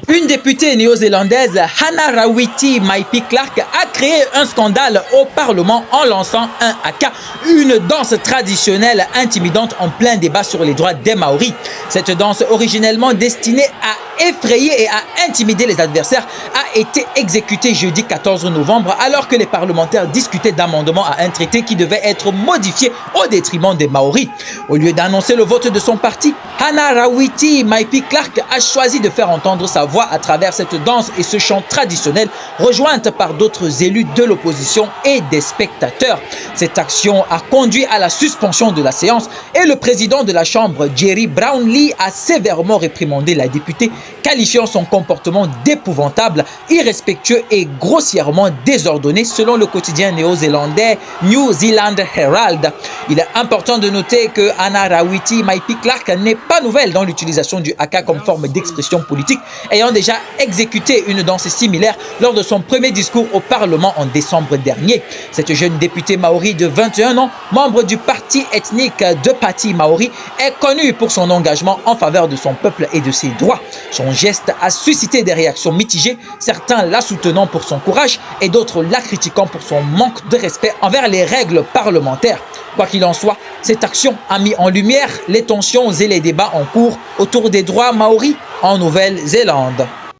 Une députée néo-zélandaise, Hannah Rawiti Maipi-Clark, a créé un scandale au Parlement en lançant un haka, une danse traditionnelle intimidante en plein débat sur les droits des Maoris. Cette danse, originellement destinée à effrayer et à intimider les adversaires, a été exécutée jeudi 14 novembre alors que les parlementaires discutaient d'amendements à un traité qui devait être modifié au détriment des Maoris. Au lieu d'annoncer le vote de son parti, Hannah Rawiti Maipi-Clark a choisi de faire entendre sa voix à travers cette danse et ce chant traditionnel, rejointe par d'autres élus de l'opposition et des spectateurs. Cette action a conduit à la suspension de la séance et le président de la Chambre, Jerry Brownlee, a sévèrement réprimandé la députée, qualifiant son comportement d'épouvantable, irrespectueux et grossièrement désordonné, selon le quotidien néo-zélandais New Zealand Herald. Il est important de noter que Hannah Rawiti Maipi-Clark n'est pas nouvelle dans l'utilisation du haka comme forme d'expression politique, ayant déjà exécuté une danse similaire lors de son premier discours au Parlement en décembre dernier. Cette jeune députée maori de 21 ans, membre du parti ethnique de Pati Maori, est connue pour son engagement en faveur de son peuple et de ses droits. Son geste a suscité des réactions mitigées, certains la soutenant pour son courage et d'autres la critiquant pour son manque de respect envers les règles parlementaires. Quoi qu'il en soit, cette action a mis en lumière les tensions et les débats en cours autour des droits maoris en Nouvelle-Zélande.